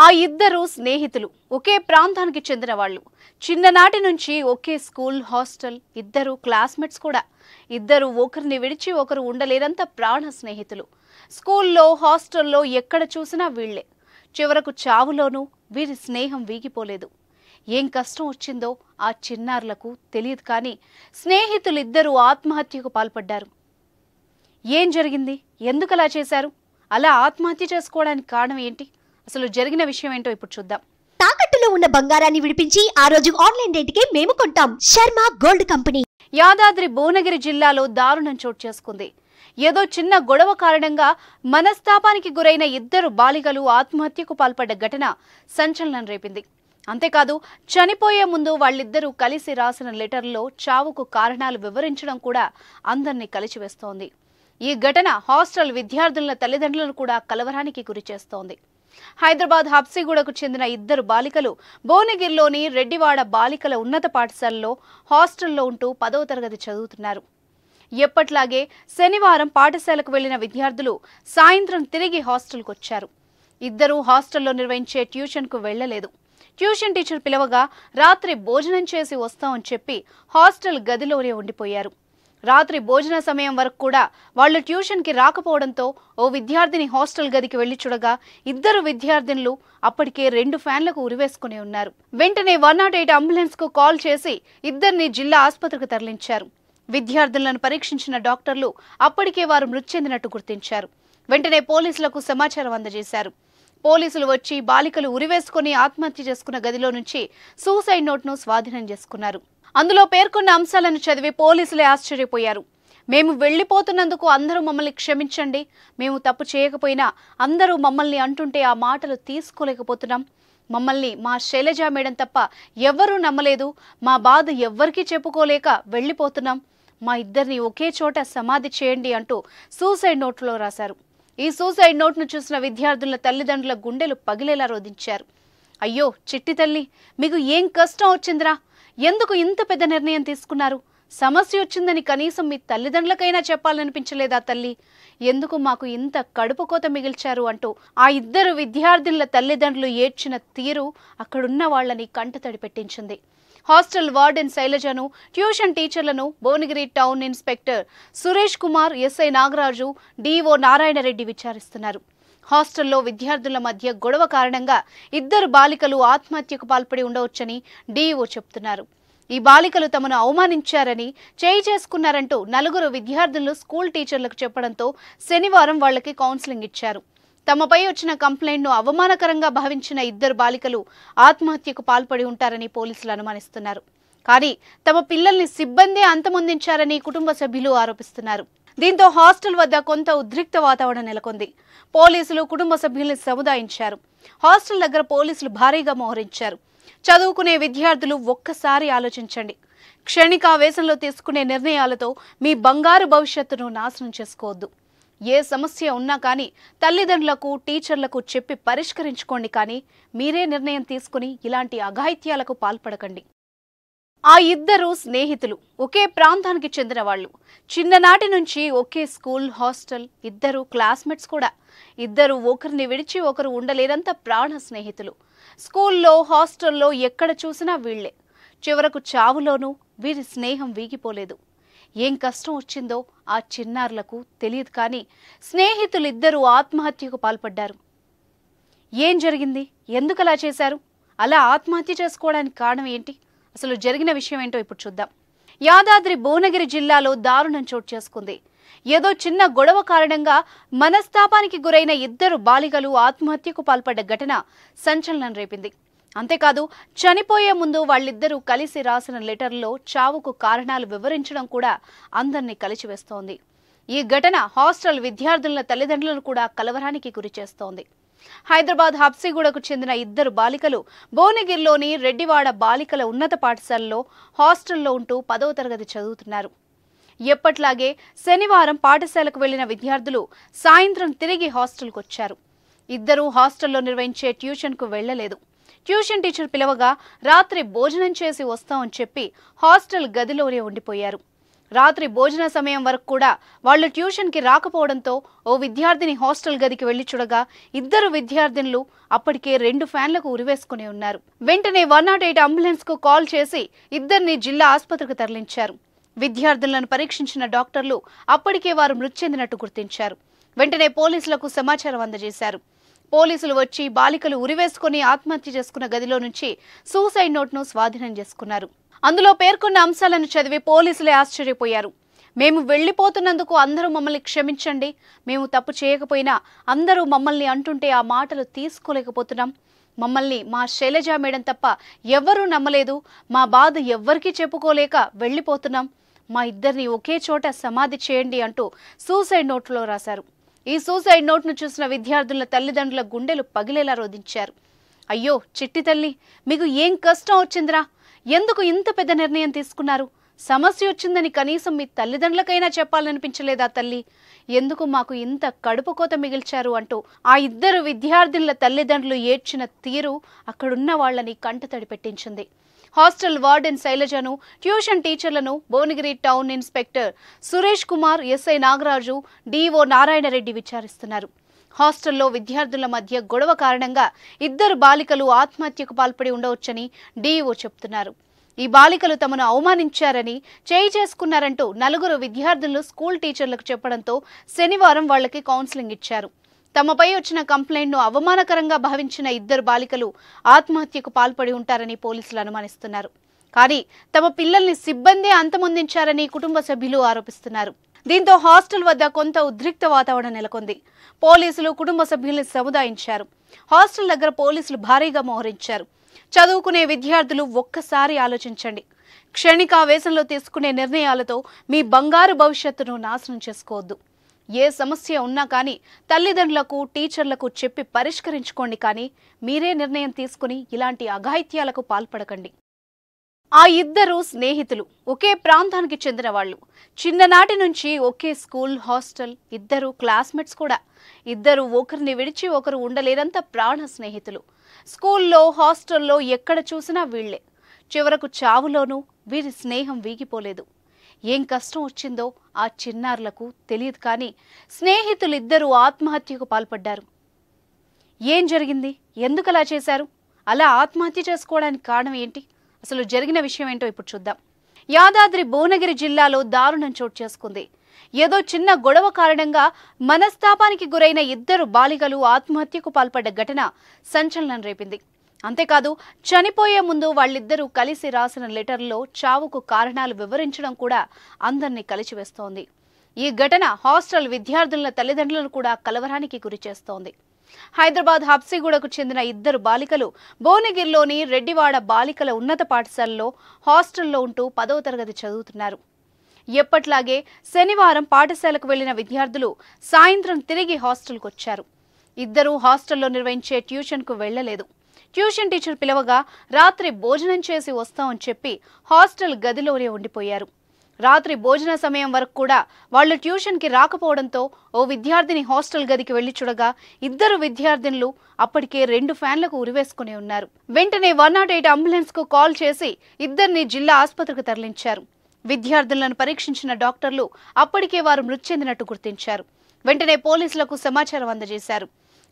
ఆ ఇద్దరు స్నేహితులు ఒకే ప్రాంతానికి చెందిన వాళ్ళు. చిన్ననాటి నుంచి ఒకే స్కూల్, హాస్టల్, ఇద్దరు క్లాస్మేట్స్ కూడా. ఇద్దరు ఒకరిని విడిచి ఒకరు ఉండలేనంత ప్రాణ స్నేహితులు. స్కూల్లో, హాస్టల్లో ఎక్కడ చూసినా వీళ్లే. చివరకు చావులోనూ వీరి స్నేహం వీగిపోలేదు. ఏం కష్టం వచ్చిందో ఆ చిన్నారులకు తెలియదు, కానీ స్నేహితులిద్దరూ ఆత్మహత్యకు పాల్పడ్డారు. ఏం జరిగింది? ఎందుకలా చేశారు? అలా ఆత్మహత్య చేసుకోవడానికి కారణం ఏంటి? అసలు జరిగిన విషయం ఏంటో ఇప్పుడు చూద్దాం. తాకట్టులో ఉన్న బంగారాన్ని విడిపించి ఆ రోజు ఆన్లైన్ రేటుకే మేము కొంటాం. Sharma gold company. యాదాద్రి భువనగిరి జిల్లాలో దారుణం చోటు చేసుకుంది. ఏదో చిన్న గొడవ కారణంగా మనస్తాపానికి గురైన ఇద్దరు బాలికలు ఆత్మహత్యకు పాల్పడ్డ ఘటన సంచలనం రేపింది. అంతేకాదు, చనిపోయే ముందు వాళ్ళిద్దరూ కలిసి రాసిన లెటర్లో చావుకు కారణాలు వివరించడం కూడా అందరినీ కలిచివేస్తోంది. ఈ ఘటన హాస్టల్ విద్యార్థుల తల్లిదండ్రులను కూడా కలవరానికి గురిచేస్తోంది. హైదరాబాద్ హబ్సిగూడకు చెందిన ఇద్దరు బాలికలు భువనగిరిలోని రెడ్డివాడ బాలికల ఉన్నత పాఠశాలలో హాస్టల్లో ఉంటూ 10వ తరగతి చదువుతున్నారు. ఎప్పట్లాగే శనివారం పాఠశాలకు వెళ్లిన విద్యార్థులు సాయంత్రం తిరిగి హాస్టల్కు వచ్చారు. ఇద్దరూ హాస్టల్లో నిర్వహించే ట్యూషన్కు వెళ్లలేదు. ట్యూషన్ టీచర్ పిలవగా రాత్రి భోజనం చేసి వస్తామని చెప్పి హాస్టల్ గదిలోనే ఉండిపోయారు. రాత్రి భోజన సమయం వరకు కూడా వాళ్లు ట్యూషన్కి రాకపోవడంతో ఓ విద్యార్థిని హాస్టల్ గదికి వెళ్లి చూడగా ఇద్దరు విద్యార్థినులు అప్పటికే 2 ఫ్యాన్లకు ఉరివేసుకుని ఉన్నారు. వెంటనే 108 అంబులెన్స్ కు కాల్ చేసి ఇద్దరిని జిల్లా ఆసుపత్రికి తరలించారు. విద్యార్థులను పరీక్షించిన డాక్టర్లు అప్పటికే వారు మృతి చెందినట్టు గుర్తించారు. వెంటనే పోలీసులకు సమాచారం అందజేశారు. పోలీసులు వచ్చి బాలికలు ఉరివేసుకుని ఆత్మహత్య చేసుకున్న గదిలో నుంచి సూసైడ్ నోట్ను స్వాధీనం చేసుకున్నారు. అందులో పేర్కొన్న అంశాలను చదివి పోలీసులే ఆశ్చర్యపోయారు. మేము వెళ్లిపోతున్నందుకు అందరూ మమ్మల్ని క్షమించండి. మేము తప్పు చేయకపోయినా అందరూ మమ్మల్ని అంటుంటే ఆ మాటలు తీసుకోలేకపోతున్నాం. మమ్మల్ని మా శైలజ మేడం తప్ప ఎవ్వరూ నమ్మలేదు. మా బాధ ఎవ్వరికీ చెప్పుకోలేక వెళ్లిపోతున్నాం. మా ఇద్దరిని ఒకే చోట సమాధి చేయండి అంటూ సూసైడ్ నోట్లో రాశారు. ఈ సూసైడ్ నోట్ను చూసిన విద్యార్థుల తల్లిదండ్రుల గుండెలు పగిలేలా రోధించారు. అయ్యో చిట్టి తల్లి, మీకు ఏం కష్టం వచ్చిందిరా? ఎందుకు ఇంత పెద్ద నిర్ణయం తీసుకున్నారు? సమస్య వచ్చిందని కనీసం మీ తల్లిదండ్రులకైనా చెప్పాలనిపించలేదా తల్లి? ఎందుకు మాకు ఇంత కడుపు కోత మిగిల్చారు అంటూ ఆ ఇద్దరు విద్యార్థుల తల్లిదండ్రులు ఏడ్చిన తీరు అక్కడున్న వాళ్లని కంటతడి పెట్టించింది. హాస్టల్ వార్డెన్ శైలజను, ట్యూషన్ టీచర్లను Bhuvanagiri town inspector Suresh Kumar, SI Nagaraju, DO Narayana Reddy విచారిస్తున్నారు. హాస్టల్లో విద్యార్థుల మధ్య గొడవ కారణంగా ఇద్దరు బాలికలు ఆత్మహత్యకు పాల్పడి ఉండవచ్చని డిఓ చెబుతున్నారు. ఈ బాలికలు తమను అవమానించారని, చేయి చేసుకున్నారంటూ 4 విద్యార్థులు స్కూల్ టీచర్లకు చెప్పడంతో శనివారం వాళ్లకి కౌన్సిలింగ్ ఇచ్చారు. తమపై వచ్చిన కంప్లైంట్ను అవమానకరంగా భావించిన ఇద్దరు బాలికలు ఆత్మహత్యకు పాల్పడి ఉంటారని పోలీసులు అనుమానిస్తున్నారు. కానీ తమ పిల్లల్ని సిబ్బందే అంతమొందించారని కుటుంబ సభ్యులు ఆరోపిస్తున్నారు. దీంతో హాస్టల్ వద్ద కొంత ఉద్రిక్త వాతావరణం నెలకొంది. పోలీసులు కుటుంబ సభ్యుల్ని సముదాయించారు. హాస్టల్ దగ్గర పోలీసులు భారీగా మోహరించారు. చదువుకునే విద్యార్థులు ఒక్కసారి ఆలోచించండి. క్షణికావేశంలో తీసుకునే నిర్ణయాలతో మీ బంగారు భవిష్యత్తును నాశనం చేసుకోవద్దు. ఏ సమస్య ఉన్నా కానీ తల్లిదండ్రులకు, టీచర్లకు చెప్పి పరిష్కరించుకోండి, కానీ మీరే నిర్ణయం తీసుకుని ఇలాంటి అఘాయిత్యాలకు పాల్పడకండి. ఆ ఇద్దరు స్నేహితులు ఒకే ప్రాంతానికి చెందిన వాళ్ళు. చిన్ననాటి నుంచి ఒకే స్కూల్, హాస్టల్, ఇద్దరు క్లాస్మేట్స్ కూడా. ఇద్దరు ఒకరిని విడిచి ఒకరు ఉండలేనంత ప్రాణ స్నేహితులు. స్కూల్లో, హాస్టల్లో ఎక్కడ చూసినా వీళ్లే. చివరకు చావులోనూ వీరి స్నేహం వీగిపోలేదు. ఏం కష్టం వచ్చిందో ఆ చిన్నారులకు తెలియదు, కానీ స్నేహితులిద్దరూ ఆత్మహత్యకు పాల్పడ్డారు. ఏం జరిగింది? ఎందుకలా చేశారు? అలా ఆత్మహత్య చేసుకోవడానికి కారణం ఏంటి? అసలు జరిగిన విషయం ఏంటో ఇప్పుడు చూద్దాం. యాదాద్రి భువనగిరి జిల్లాలో దారుణం చోటు చేసుకుంది. ఏదో చిన్న గొడవ కారణంగా మనస్తాపానికి గురైన ఇద్దరు బాలికలు ఆత్మహత్యకు పాల్పడ్డ ఘటన సంచలనం రేపింది. అంతేకాదు, చనిపోయే ముందు వాళ్ళిద్దరూ కలిసి రాసిన లెటర్లో చావుకు కారణాలు వివరించడం కూడా అందరినీ కలిచివేస్తోంది. ఈ ఘటన హాస్టల్ విద్యార్థుల తల్లిదండ్రులను కూడా కలవరానికి గురిచేస్తోంది. హైదరాబాద్ హబ్సిగూడకు చెందిన ఇద్దరు బాలికలు భువనగిరిలోని రెడ్డివాడ బాలికల ఉన్నత పాఠశాలలో హాస్టల్లో ఉంటూ 10వ తరగతి చదువుతున్నారు. ఎప్పట్లాగే శనివారం పాఠశాలకు వెళ్లిన విద్యార్థులు సాయంత్రం తిరిగి హాస్టల్కు వచ్చారు. ఇద్దరూ హాస్టల్లో నిర్వహించే ట్యూషన్కు వెళ్లలేదు. ట్యూషన్ టీచర్ పిలవగా రాత్రి భోజనం చేసి వస్తామని చెప్పి హాస్టల్ గదిలోనే ఉండిపోయారు. రాత్రి భోజన సమయం వరకు కూడా వాళ్ళు ట్యూషన్కి రాకపోవడంతో ఓ విద్యార్థిని హాస్టల్ గదికి వెళ్లి చూడగా ఇద్దరు విద్యార్థినులు అప్పటికే 2 ఫ్యాన్లకు ఉరివేసుకుని ఉన్నారు. వెంటనే 108 అంబులెన్స్కు కాల్ చేసి ఇద్దరిని జిల్లా ఆసుపత్రికి తరలించారు. విద్యార్థులను పరీక్షించిన డాక్టర్లు అప్పటికే వారు మృతి చెందినట్టు గుర్తించారు. వెంటనే పోలీసులకు సమాచారం అందజేశారు. పోలీసులు వచ్చి బాలికలు ఉరివేసుకుని ఆత్మహత్య చేసుకున్న గదిలో నుంచి సూసైడ్ నోట్ను స్వాధీనం చేసుకున్నారు. అందులో పేర్కొన్న అంశాలను చదివి పోలీసులే ఆశ్చర్యపోయారు. మేము వెళ్లిపోతున్నందుకు అందరూ మమ్మల్ని క్షమించండి, మేము తప్పు చేయకపోయినా అందరూ మమ్మల్ని అంటుంటే ఆ మాటలు తీసుకోలేకపోతున్నాం. మమ్మల్ని మా శైలజ మేడం తప్ప ఎవ్వరూ నమ్మలేదు. మా బాధ ఎవ్వరికీ చెప్పుకోలేక వెళ్లిపోతున్నాం. మా ఇద్దరిని ఒకే చోట సమాధి చేయండి అంటూ సూసైడ్ నోట్లో రాశారు. ఈ సూసైడ్ నోట్ను చూసిన విద్యార్థుల తల్లిదండ్రుల గుండెలు పగిలేలా రోధించారు. అయ్యో చిట్టి తల్లి, మీకు ఏం కష్టం వచ్చిందిరా? ఎందుకు ఇంత పెద్ద నిర్ణయం తీసుకున్నారు? సమస్య వచ్చిందని కనీసం మీ తల్లిదండ్రులకైనా చెప్పాలనిపించలేదా తల్లి? ఎందుకు మాకు ఇంత కడుపు కోత మిగిల్చారు అంటూ ఆ ఇద్దరు విద్యార్థుల తల్లిదండ్రులు ఏడ్చిన తీరు అక్కడున్న వాళ్ళని కంటతడి పెట్టించింది. హాస్టల్ వార్డెన్ శైలజను, ట్యూషన్ టీచర్లను Bhuvanagiri town inspector Suresh Kumar, SI Nagaraju, DO Narayana Reddy విచారిస్తున్నారు. హాస్టల్లో విద్యార్థుల మధ్య గొడవ కారణంగా ఇద్దరు బాలికలు ఆత్మహత్యకు పాల్పడి ఉండవచ్చని డిఓ చెప్తున్నారు. ఈ బాలికలు తమను అవమానించారని, చేయి చేసుకున్నారంటూ 4 విద్యార్థులు స్కూల్ టీచర్లకు చెప్పడంతో శనివారం వాళ్లకి కౌన్సిలింగ్ ఇచ్చారు. తమపై వచ్చిన కంప్లైంట్ను అవమానకరంగా భావించిన ఇద్దరు బాలికలు ఆత్మహత్యకు పాల్పడి ఉంటారని పోలీసులు అనుమానిస్తున్నారు. కానీ తమ పిల్లల్ని సిబ్బందే అంతమొందించారని కుటుంబ సభ్యులు ఆరోపిస్తున్నారు. దీంతో హాస్టల్ వద్ద కొంత ఉద్రిక్త వాతావరణం నెలకొంది. పోలీసులు కుటుంబ సభ్యుల్ని సముదాయించారు. హాస్టల్ దగ్గర పోలీసులు భారీగా మోహరించారు. చదువుకునే విద్యార్థులు ఒక్కసారి ఆలోచించండి. క్షణికావేశంలో తీసుకునే నిర్ణయాలతో మీ బంగారు భవిష్యత్తును నాశనం చేసుకోవద్దు. ఏ సమస్య ఉన్నా కానీ తల్లిదండ్రులకు, టీచర్లకు చెప్పి పరిష్కరించుకోండి. కానీ మీరే నిర్ణయం తీసుకుని ఇలాంటి అఘాయిత్యాలకు పాల్పడకండి. ఆ ఇద్దరు స్నేహితులు ఒకే ప్రాంతానికి చెందిన వాళ్ళు. చిన్ననాటి నుంచి ఒకే స్కూల్, హాస్టల్, ఇద్దరు క్లాస్మేట్స్ కూడా. ఇద్దరు ఒకరిని విడిచి ఒకరు ఉండలేనంత ప్రాణ స్నేహితులు. స్కూల్లో, హాస్టల్లో ఎక్కడ చూసినా వీళ్లే. చివరకు చావులోనూ వీరి స్నేహం వీగిపోలేదు. ఏం కష్టం వచ్చిందో ఆ చిన్నారులకు తెలియదు. కానీ స్నేహితులిద్దరూ ఆత్మహత్యకు పాల్పడ్డారు. ఏం జరిగింది? ఎందుకు అలా చేశారు? అలా ఆత్మహత్య చేసుకోవడానికి కారణం ఏంటి? అసలు జరిగిన విషయం ఏంటో ఇప్పుడు చూద్దాం. యాదాద్రి భువనగిరి జిల్లాలో దారుణం చోటు చేసుకుంది. ఏదో చిన్న గొడవ కారణంగా మనస్తాపానికి గురైన ఇద్దరు బాలికలు ఆత్మహత్యకు పాల్పడ్డ ఘటన సంచలనం రేపింది. అంతేకాదు, చనిపోయే ముందు వాళ్ళిద్దరూ కలిసి రాసిన లెటర్లో చావుకు కారణాలు వివరించడం కూడా అందరినీ కలిచివేస్తోంది. ఈ ఘటన హాస్టల్ విద్యార్థుల తల్లిదండ్రులను కూడా కలవరానికి గురి చేస్తోంది. హైదరాబాద్ హబ్సిగూడకు చెందిన ఇద్దరు బాలికలు భువనగిరిలోని రెడ్డివాడ బాలికల ఉన్నత పాఠశాలలో హాస్టల్లో ఉంటూ 10వ తరగతి చదువుతున్నారు. ఎప్పట్లాగే శనివారం పాఠశాలకు వెళ్లిన విద్యార్థులు సాయంత్రం తిరిగి హాస్టల్కు వచ్చారు. ఇద్దరూ హాస్టల్లో నిర్వహించే ట్యూషన్కు వెళ్లలేదు. ట్యూషన్ టీచర్ పిలవగా రాత్రి భోజనం చేసి వస్తామని చెప్పి హాస్టల్ గదిలోనే ఉండిపోయారు. రాత్రి భోజన సమయం వరకు కూడా వాళ్ళు ట్యూషన్కి రాకపోవడంతో ఓ విద్యార్థిని హాస్టల్ గదికి వెళ్లి చూడగా ఇద్దరు విద్యార్థినులు అప్పటికే 2 ఫ్యాన్లకు ఉరివేసుకుని ఉన్నారు. వెంటనే 108 అంబులెన్స్కు కాల్ చేసి ఇద్దరిని జిల్లా ఆసుపత్రికి తరలించారు. విద్యార్థులను పరీక్షించిన డాక్టర్లు అప్పటికే వారు మృతి చెందినట్టు గుర్తించారు. వెంటనే పోలీసులకు సమాచారం అందజేశారు.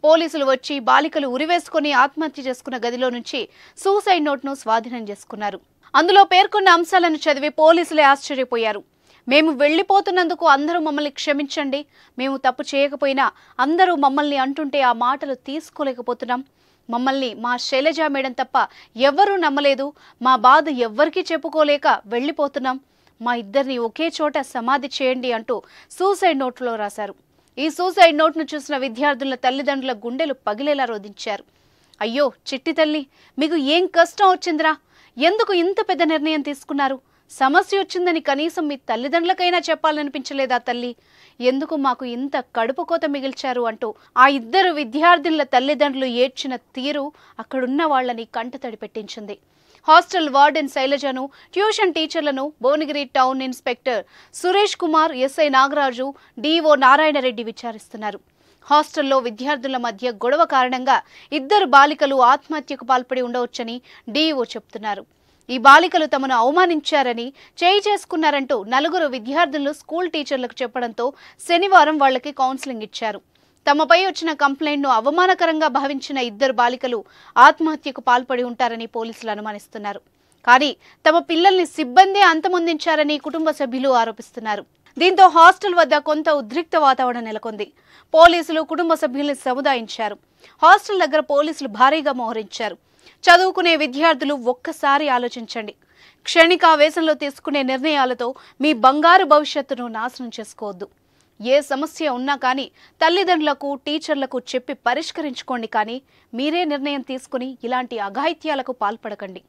పోలీసులు వచ్చి బాలికలు ఉరివేసుకుని ఆత్మహత్య చేసుకున్న గదిలో నుంచి సూసైడ్ నోట్ను స్వాధీనం చేసుకున్నారు. అందులో పేర్కొన్న అంశాలను చదివి పోలీసులే ఆశ్చర్యపోయారు. మేము వెళ్లిపోతున్నందుకు అందరూ మమ్మల్ని క్షమించండి, మేము తప్పు చేయకపోయినా అందరూ మమ్మల్ని అంటుంటే ఆ మాటలు తీసుకోలేకపోతున్నాం. మమ్మల్ని మా శైలజ మేడం తప్ప ఎవ్వరూ నమ్మలేదు. మా బాధ ఎవ్వరికీ చెప్పుకోలేక వెళ్లిపోతున్నాం. మా ఇద్దరిని ఒకే చోట సమాధి చేయండి అంటూ సూసైడ్ నోట్లో రాశారు. ఈ సూసైడ్ నోట్ను చూసిన విద్యార్థుల తల్లిదండ్రుల గుండెలు పగిలేలా రోధించారు. అయ్యో చిట్టి తల్లి, మీకు ఏం కష్టం వచ్చిందిరా? ఎందుకు ఇంత పెద్ద నిర్ణయం తీసుకున్నారు? సమస్య వచ్చిందని కనీసం మీ తల్లిదండ్రులకైనా చెప్పాలనిపించలేదా తల్లి? ఎందుకు మాకు ఇంత కడుపు కోత మిగిల్చారు అంటూ ఆ ఇద్దరు విద్యార్థుల తల్లిదండ్రులు ఏడ్చిన తీరు అక్కడున్న వాళ్ళని కంటతడి పెట్టించింది. హాస్టల్ వార్డెన్ శైలజను, ట్యూషన్ టీచర్లను Bhuvanagiri town inspector Suresh Kumar, SI Nagaraju, DO Narayana Reddy విచారిస్తున్నారు. హాస్టల్లో విద్యార్థుల మధ్య గొడవ కారణంగా ఇద్దరు బాలికలు ఆత్మహత్యకు పాల్పడి ఉండవచ్చని డిఓ చెప్తున్నారు. ఈ బాలికలు తమను అవమానించారని, చేయి చేసుకున్నారంటూ నలుగురు విద్యార్థులు స్కూల్ టీచర్లకు చెప్పడంతో శనివారం వాళ్ళకి కౌన్సిలింగ్ ఇచ్చారు. తమపై వచ్చిన కంప్లైంట్ను అవమానకరంగా భావించిన ఇద్దరు బాలికలు ఆత్మహత్యకు పాల్పడి ఉంటారని పోలీసులు అనుమానిస్తున్నారు. కానీ తమ పిల్లల్ని సిబ్బందే అంతమొందించారని కుటుంబ సభ్యులు ఆరోపిస్తున్నారు. దీంతో హాస్టల్ వద్ద కొంత ఉద్రిక్త వాతావరణం నెలకొంది. పోలీసులు కుటుంబ సభ్యుల్ని సముదాయించారు. హాస్టల్ దగ్గర పోలీసులు భారీగా మోహరించారు. చదువుకునే విద్యార్థులు ఒక్కసారి ఆలోచించండి. క్షణికావేశంలో తీసుకునే నిర్ణయాలతో మీ బంగారు భవిష్యత్తును నాశనం చేసుకోవద్దు. ఏ సమస్య ఉన్నా కానీ తల్లిదండ్రులకు, టీచర్లకు చెప్పి పరిష్కరించుకోండి. కానీ మీరే నిర్ణయం తీసుకుని ఇలాంటి అఘాయిత్యాలకు పాల్పడకండి.